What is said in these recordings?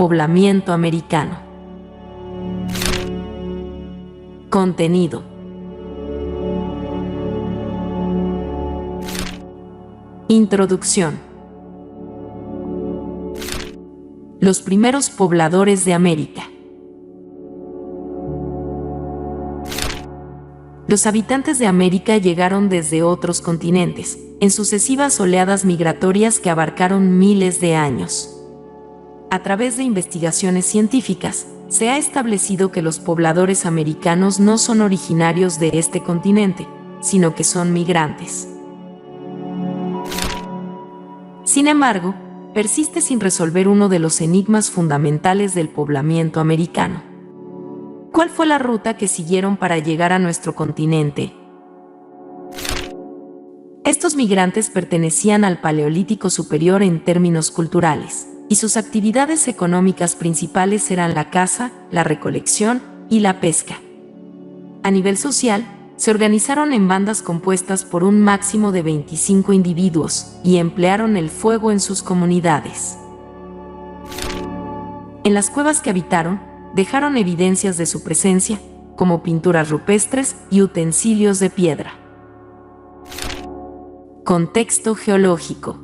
Poblamiento americano. Contenido. Introducción. Los primeros pobladores de América. Los habitantes de América llegaron desde otros continentes, en sucesivas oleadas migratorias que abarcaron miles de años. A través de investigaciones científicas, se ha establecido que los pobladores americanos no son originarios de este continente, sino que son migrantes. Sin embargo, persiste sin resolver uno de los enigmas fundamentales del poblamiento americano. ¿Cuál fue la ruta que siguieron para llegar a nuestro continente? Estos migrantes pertenecían al Paleolítico Superior en términos culturales, y sus actividades económicas principales eran la caza, la recolección y la pesca. A nivel social, se organizaron en bandas compuestas por un máximo de 25 individuos y emplearon el fuego en sus comunidades. En las cuevas que habitaron, dejaron evidencias de su presencia, como pinturas rupestres y utensilios de piedra. Contexto geológico.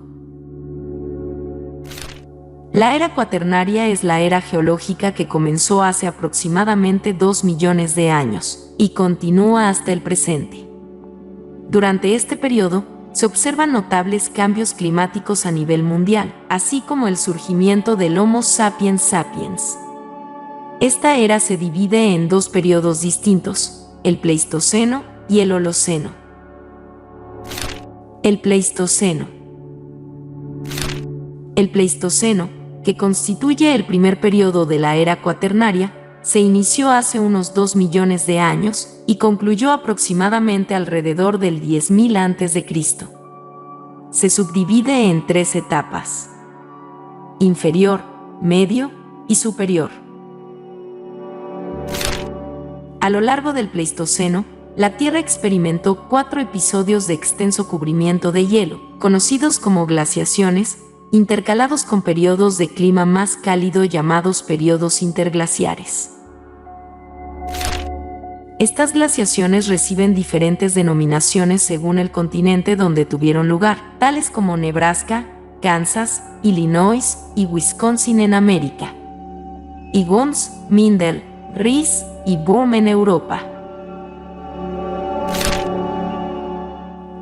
La era cuaternaria es la era geológica que comenzó hace aproximadamente 2 millones de años y continúa hasta el presente. Durante este periodo, se observan notables cambios climáticos a nivel mundial, así como el surgimiento del Homo sapiens sapiens. Esta era se divide en dos periodos distintos, el Pleistoceno y el Holoceno. El Pleistoceno. El Pleistoceno, que constituye el primer periodo de la era cuaternaria, se inició hace unos 2 millones de años y concluyó aproximadamente alrededor del 10.000 a.C. Se subdivide en 3 etapas: inferior, medio y superior. A lo largo del Pleistoceno, la Tierra experimentó 4 episodios de extenso cubrimiento de hielo, conocidos como glaciaciones, intercalados con periodos de clima más cálido llamados periodos interglaciares. Estas glaciaciones reciben diferentes denominaciones según el continente donde tuvieron lugar, tales como Nebraska, Kansas, Illinois y Wisconsin en América, y Worms, Mindel, Ries y Boom en Europa.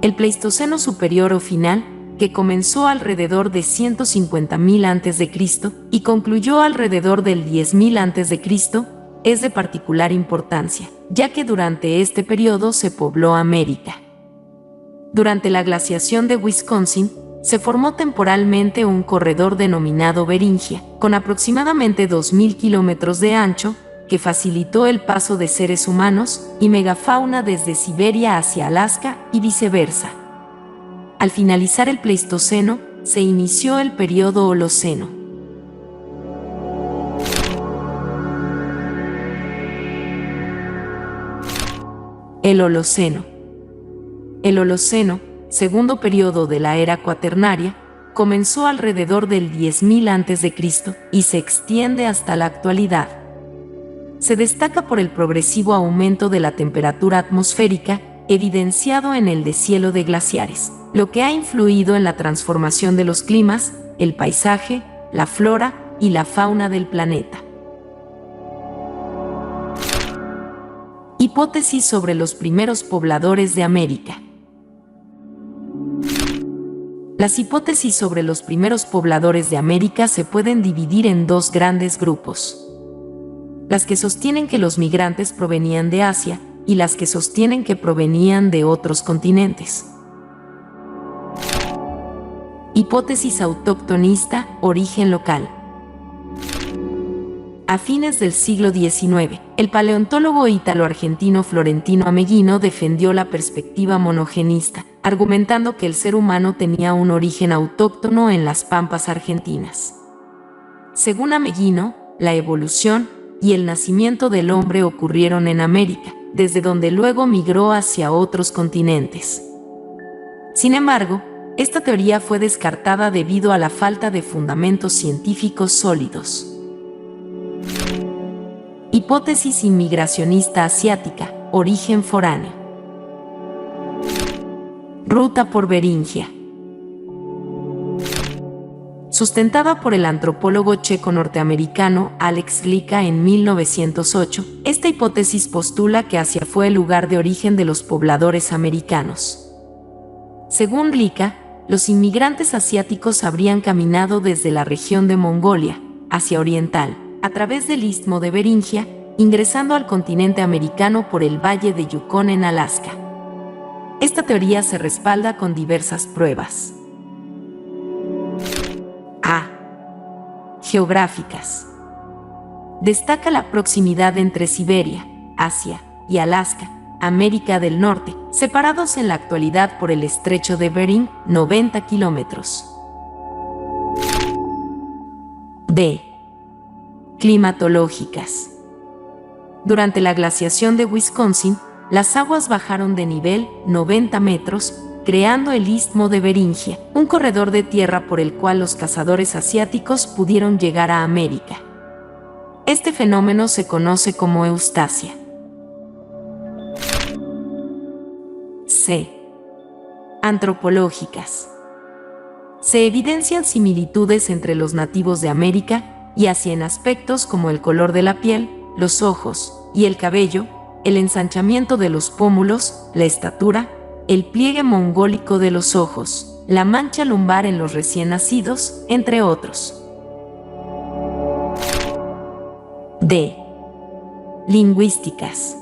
El Pleistoceno superior o final, que comenzó alrededor de 150.000 a.C. y concluyó alrededor del 10.000 a.C., es de particular importancia, ya que durante este periodo se pobló América. Durante la glaciación de Wisconsin, se formó temporalmente un corredor denominado Beringia, con aproximadamente 2.000 kilómetros de ancho, que facilitó el paso de seres humanos y megafauna desde Siberia hacia Alaska y viceversa. Al finalizar el Pleistoceno, se inició el período Holoceno. El Holoceno. El Holoceno, segundo periodo de la era cuaternaria, comenzó alrededor del 10.000 a.C. y se extiende hasta la actualidad. Se destaca por el progresivo aumento de la temperatura atmosférica, evidenciado en el deshielo de glaciares, lo que ha influido en la transformación de los climas, el paisaje, la flora y la fauna del planeta. Hipótesis sobre los primeros pobladores de América. Las hipótesis sobre los primeros pobladores de América se pueden dividir en dos grandes grupos: las que sostienen que los migrantes provenían de Asia y las que sostienen que provenían de otros continentes. Hipótesis autóctonista, origen local. A fines del siglo XIX, el paleontólogo ítalo-argentino Florentino Ameghino defendió la perspectiva monogenista, argumentando que el ser humano tenía un origen autóctono en las pampas argentinas. Según Ameghino, la evolución y el nacimiento del hombre ocurrieron en América, desde donde luego migró hacia otros continentes. Sin embargo, esta teoría fue descartada debido a la falta de fundamentos científicos sólidos. Hipótesis inmigracionista asiática, origen foráneo. Ruta por Beringia. Sustentada por el antropólogo checo-norteamericano Alex Lica en 1908, esta hipótesis postula que Asia fue el lugar de origen de los pobladores americanos. Según Lica, los inmigrantes asiáticos habrían caminado desde la región de Mongolia, Asia Oriental, a través del Istmo de Beringia, ingresando al continente americano por el Valle de Yukón en Alaska. Esta teoría se respalda con diversas pruebas. A. Geográficas. Destaca la proximidad entre Siberia, Asia y Alaska, América del Norte, separados en la actualidad por el estrecho de Bering, 90 kilómetros. B. Climatológicas. Durante la glaciación de Wisconsin, las aguas bajaron de nivel 90 metros, creando el Istmo de Beringia, un corredor de tierra por el cual los cazadores asiáticos pudieron llegar a América. Este fenómeno se conoce como eustasia. C. Antropológicas. Se evidencian similitudes entre los nativos de América y Asia en aspectos como el color de la piel, los ojos y el cabello, el ensanchamiento de los pómulos, la estatura, el pliegue mongólico de los ojos, la mancha lumbar en los recién nacidos, entre otros. D. Lingüísticas.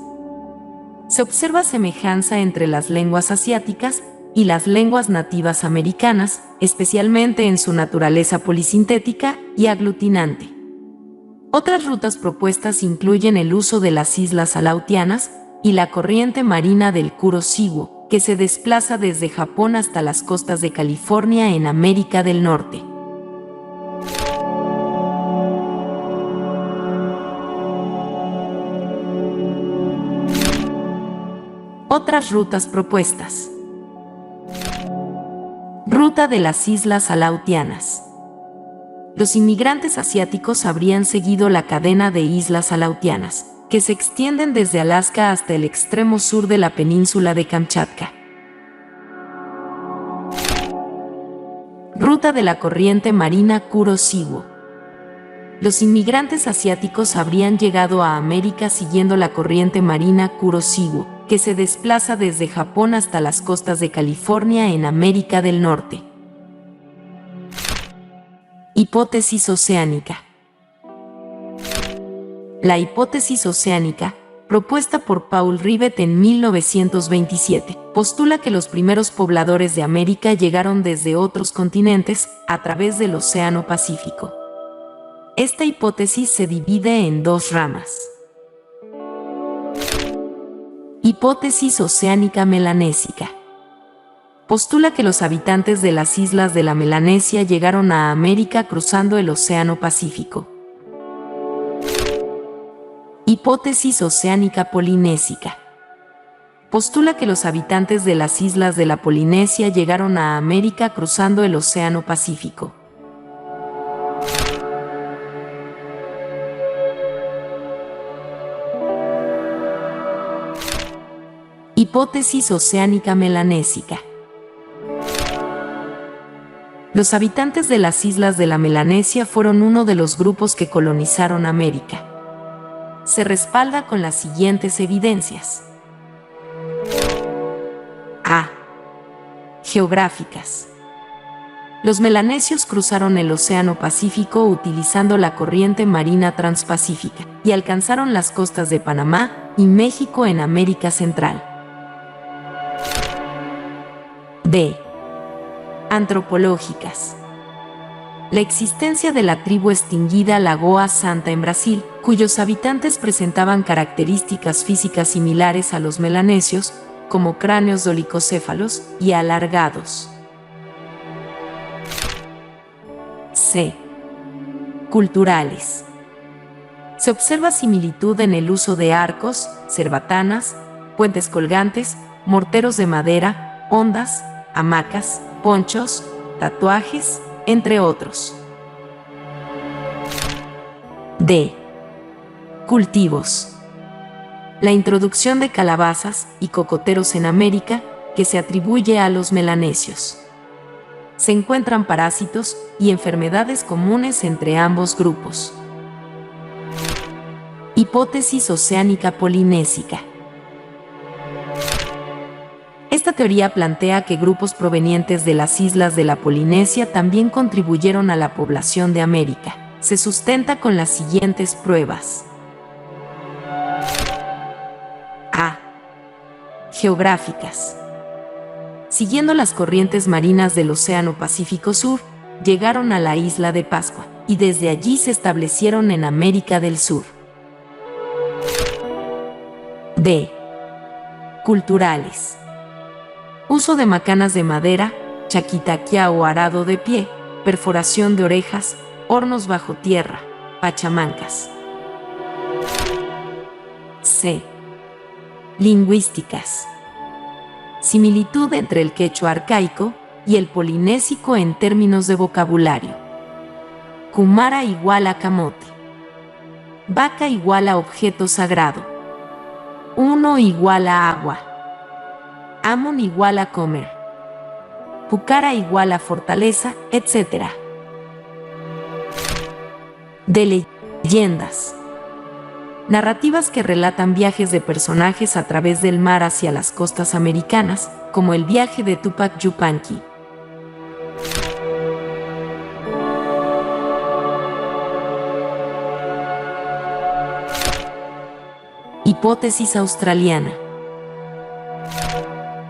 Se observa semejanza entre las lenguas asiáticas y las lenguas nativas americanas, especialmente en su naturaleza polisintética y aglutinante. Otras rutas propuestas incluyen el uso de las islas Aleutianas y la corriente marina del Kuro-Shiwo, que se desplaza desde Japón hasta las costas de California en América del Norte. Otras rutas propuestas. Ruta de las islas Aleutianas. Los inmigrantes asiáticos habrían seguido la cadena de islas Aleutianas, que se extienden desde Alaska hasta el extremo sur de la península de Kamchatka. Ruta de la corriente marina Kuro-Shiwo. Los inmigrantes asiáticos habrían llegado a América siguiendo la corriente marina Kuro-Shiwo, que se desplaza desde Japón hasta las costas de California en América del Norte. Hipótesis oceánica. La hipótesis oceánica, propuesta por Paul Rivet en 1927, postula que los primeros pobladores de América llegaron desde otros continentes a través del Océano Pacífico. Esta hipótesis se divide en dos ramas. Hipótesis oceánica melanésica. Postula que los habitantes de las islas de la Melanesia llegaron a América cruzando el Océano Pacífico. Hipótesis oceánica polinésica. Postula que los habitantes de las islas de la Polinesia llegaron a América cruzando el Océano Pacífico. Hipótesis oceánica melanésica. Los habitantes de las islas de la Melanesia fueron uno de los grupos que colonizaron América. Se respalda con las siguientes evidencias. A. Geográficas. Los melanesios cruzaron el Océano Pacífico utilizando la corriente marina transpacífica y alcanzaron las costas de Panamá y México en América Central. B. Antropológicas. La existencia de la tribu extinguida Lagoa Santa en Brasil, cuyos habitantes presentaban características físicas similares a los melanesios, como cráneos dolicocéfalos y alargados. C. Culturales. Se observa similitud en el uso de arcos, cerbatanas, puentes colgantes, morteros de madera, hondas, hamacas, ponchos, tatuajes, entre otros. D. Cultivos. La introducción de calabazas y cocoteros en América, que se atribuye a los melanesios. Se encuentran parásitos y enfermedades comunes entre ambos grupos. Hipótesis oceánica polinésica. Esta teoría plantea que grupos provenientes de las islas de la Polinesia también contribuyeron a la población de América. Se sustenta con las siguientes pruebas. A. Geográficas. Siguiendo las corrientes marinas del Océano Pacífico Sur, llegaron a la isla de Pascua, y desde allí se establecieron en América del Sur. B. Culturales. Uso de macanas de madera, chaquitaquia o arado de pie, perforación de orejas, hornos bajo tierra, pachamancas. C. Lingüísticas. Similitud entre el quechua arcaico y el polinésico en términos de vocabulario. Kumara igual a camote. Vaca igual a objeto sagrado. Uno igual a agua. Amon igual a comer. Pucara igual a fortaleza, etc. De leyendas. Narrativas que relatan viajes de personajes a través del mar hacia las costas americanas, como el viaje de Tupac Yupanqui. Hipótesis australiana.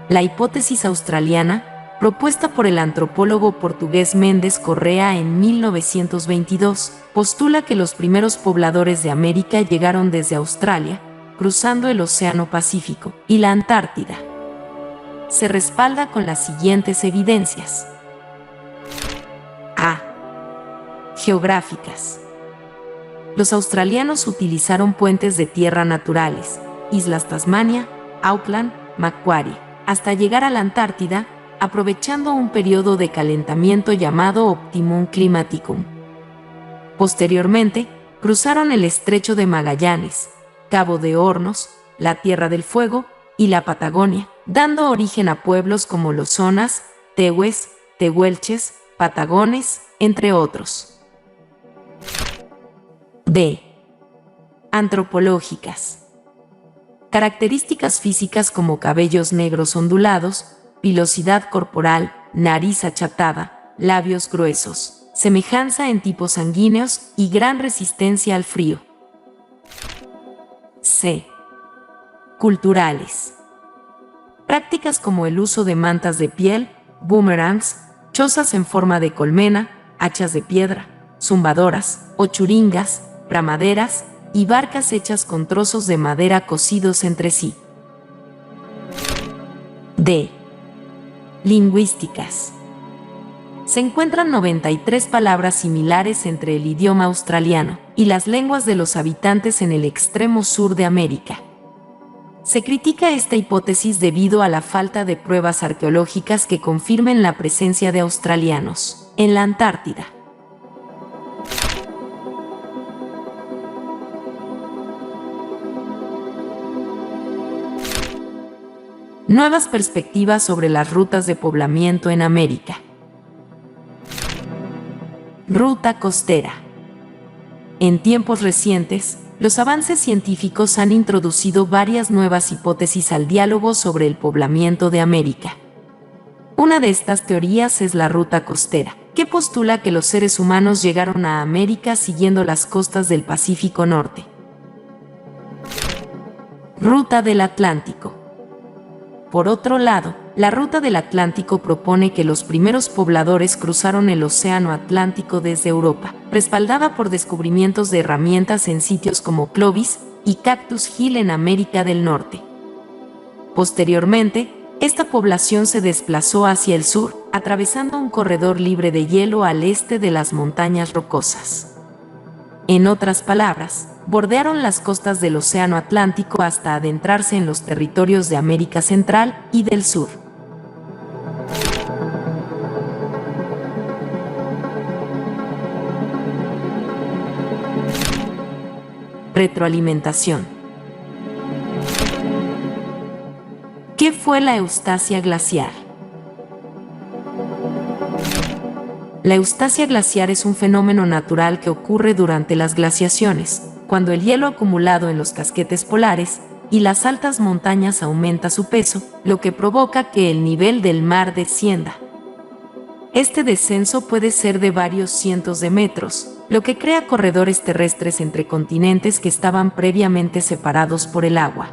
La hipótesis australiana, propuesta por el antropólogo portugués Mendes Correa en 1922, postula que los primeros pobladores de América llegaron desde Australia, cruzando el Océano Pacífico y la Antártida. Se respalda con las siguientes evidencias. A. Geográficas. Los australianos utilizaron puentes de tierra naturales, Islas Tasmania, Auckland, Macquarie, hasta llegar a la Antártida, aprovechando un periodo de calentamiento llamado Optimum Climaticum. Posteriormente, cruzaron el Estrecho de Magallanes, Cabo de Hornos, la Tierra del Fuego y la Patagonia, dando origen a pueblos como los Zonas, Tehues, Tehuelches, Patagones, entre otros. B. Antropológicas. Características físicas como cabellos negros ondulados, pilosidad corporal, nariz achatada, labios gruesos, semejanza en tipos sanguíneos y gran resistencia al frío. C. Culturales. Prácticas como el uso de mantas de piel, boomerangs, chozas en forma de colmena, hachas de piedra, zumbadoras o churingas, ramaderas y barcas hechas con trozos de madera cosidos entre sí. D. Lingüísticas. Se encuentran 93 palabras similares entre el idioma australiano y las lenguas de los habitantes en el extremo sur de América. Se critica esta hipótesis debido a la falta de pruebas arqueológicas que confirmen la presencia de australianos en la Antártida. Nuevas perspectivas sobre las rutas de poblamiento en América. Ruta costera. En tiempos recientes, los avances científicos han introducido varias nuevas hipótesis al diálogo sobre el poblamiento de América. Una de estas teorías es la ruta costera, que postula que los seres humanos llegaron a América siguiendo las costas del Pacífico Norte. Ruta del Atlántico. Por otro lado, la ruta del Atlántico propone que los primeros pobladores cruzaron el Océano Atlántico desde Europa, respaldada por descubrimientos de herramientas en sitios como Clovis y Cactus Hill en América del Norte. Posteriormente, esta población se desplazó hacia el sur, atravesando un corredor libre de hielo al este de las montañas rocosas. En otras palabras, bordearon las costas del Océano Atlántico hasta adentrarse en los territorios de América Central y del Sur. Retroalimentación. ¿Qué fue la eustasia glaciar? La eustasia glaciar es un fenómeno natural que ocurre durante las glaciaciones, cuando el hielo acumulado en los casquetes polares y las altas montañas aumenta su peso, lo que provoca que el nivel del mar descienda. Este descenso puede ser de varios cientos de metros, lo que crea corredores terrestres entre continentes que estaban previamente separados por el agua.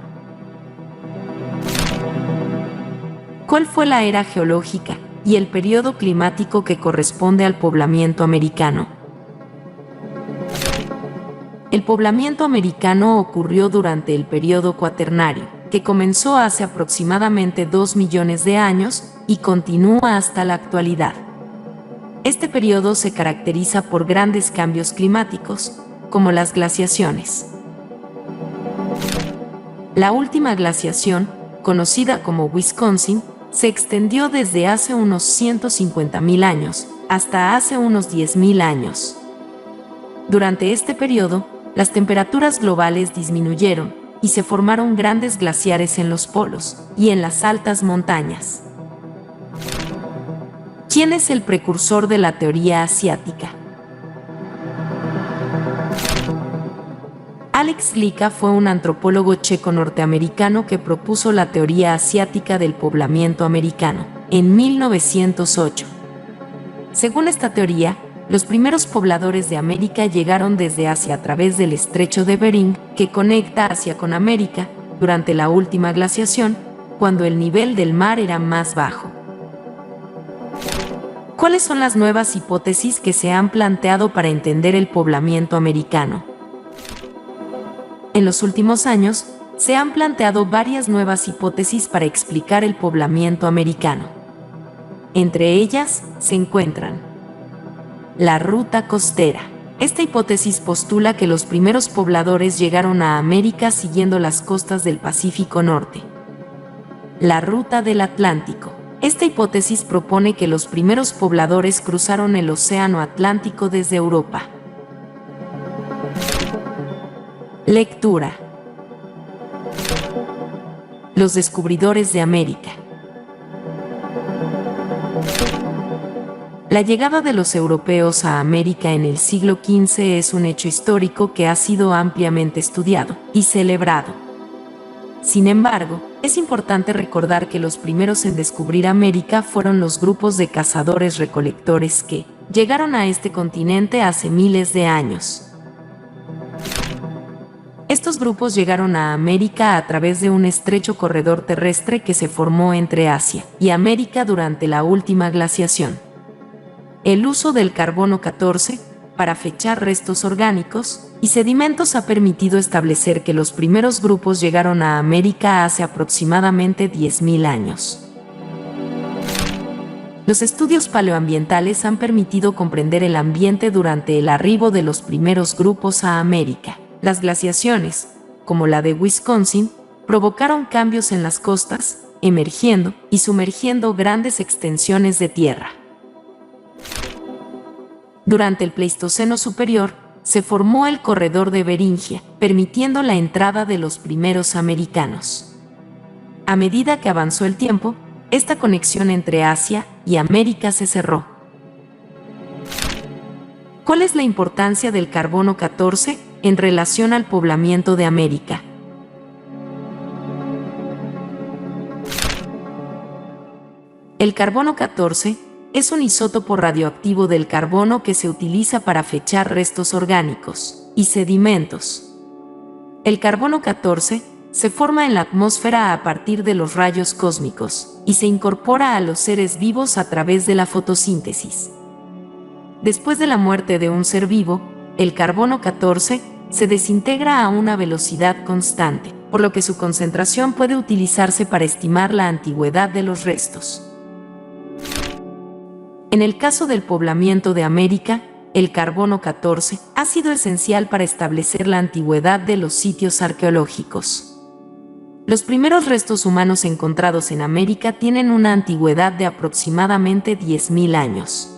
¿Cuál fue la era geológica y el periodo climático que corresponde al poblamiento americano? El poblamiento americano ocurrió durante el periodo cuaternario, que comenzó hace aproximadamente 2 millones de años y continúa hasta la actualidad. Este periodo se caracteriza por grandes cambios climáticos, como las glaciaciones. La última glaciación, conocida como Wisconsin, se extendió desde hace unos 150.000 años hasta hace unos 10.000 años. Durante este periodo, las temperaturas globales disminuyeron y se formaron grandes glaciares en los polos y en las altas montañas. ¿Quién es el precursor de la teoría asiática? Alex Glica fue un antropólogo checo-norteamericano que propuso la teoría asiática del poblamiento americano en 1908. Según esta teoría, los primeros pobladores de América llegaron desde Asia a través del estrecho de Bering, que conecta Asia con América, durante la última glaciación, cuando el nivel del mar era más bajo. ¿Cuáles son las nuevas hipótesis que se han planteado para entender el poblamiento americano? En los últimos años, se han planteado varias nuevas hipótesis para explicar el poblamiento americano. Entre ellas, se encuentran la ruta costera. Esta hipótesis postula que los primeros pobladores llegaron a América siguiendo las costas del Pacífico Norte. La ruta del Atlántico. Esta hipótesis propone que los primeros pobladores cruzaron el Océano Atlántico desde Europa. Lectura. Los descubridores de América. La llegada de los europeos a América en el siglo XV es un hecho histórico que ha sido ampliamente estudiado y celebrado. Sin embargo, es importante recordar que los primeros en descubrir América fueron los grupos de cazadores-recolectores que llegaron a este continente hace miles de años. Estos grupos llegaron a América a través de un estrecho corredor terrestre que se formó entre Asia y América durante la última glaciación. El uso del carbono 14 para fechar restos orgánicos y sedimentos ha permitido establecer que los primeros grupos llegaron a América hace aproximadamente 10.000 años. Los estudios paleoambientales han permitido comprender el ambiente durante el arribo de los primeros grupos a América. Las glaciaciones, como la de Wisconsin, provocaron cambios en las costas, emergiendo y sumergiendo grandes extensiones de tierra. Durante el Pleistoceno superior, se formó el corredor de Beringia, permitiendo la entrada de los primeros americanos. A medida que avanzó el tiempo, esta conexión entre Asia y América se cerró. ¿Cuál es la importancia del carbono 14 en relación al poblamiento de América? El carbono 14 es un isótopo radioactivo del carbono que se utiliza para fechar restos orgánicos y sedimentos. El carbono 14 se forma en la atmósfera a partir de los rayos cósmicos y se incorpora a los seres vivos a través de la fotosíntesis. Después de la muerte de un ser vivo, el carbono 14 se desintegra a una velocidad constante, por lo que su concentración puede utilizarse para estimar la antigüedad de los restos. En el caso del poblamiento de América, el carbono 14 ha sido esencial para establecer la antigüedad de los sitios arqueológicos. Los primeros restos humanos encontrados en América tienen una antigüedad de aproximadamente 10.000 años.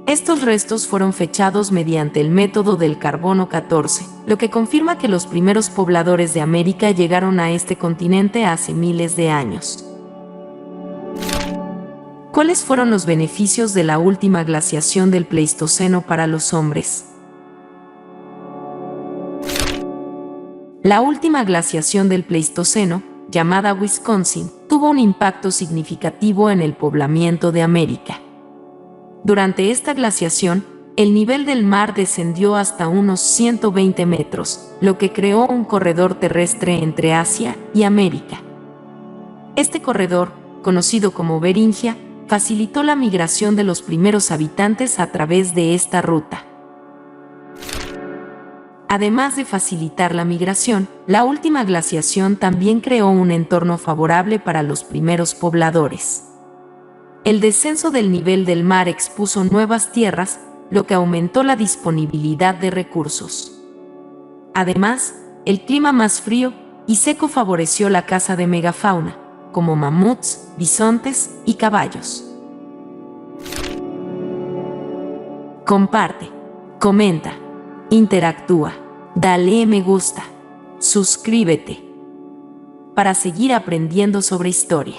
Estos restos fueron fechados mediante el método del carbono 14, lo que confirma que los primeros pobladores de América llegaron a este continente hace miles de años. ¿Cuáles fueron los beneficios de la última glaciación del Pleistoceno para los hombres? La última glaciación del Pleistoceno, llamada Wisconsin, tuvo un impacto significativo en el poblamiento de América. Durante esta glaciación, el nivel del mar descendió hasta unos 120 metros, lo que creó un corredor terrestre entre Asia y América. Este corredor, conocido como Beringia, facilitó la migración de los primeros habitantes a través de esta ruta. Además de facilitar la migración, la última glaciación también creó un entorno favorable para los primeros pobladores. El descenso del nivel del mar expuso nuevas tierras, lo que aumentó la disponibilidad de recursos. Además, el clima más frío y seco favoreció la caza de megafauna, como mamuts, bisontes y caballos. Comparte, comenta, interactúa, dale me gusta, suscríbete para seguir aprendiendo sobre historia.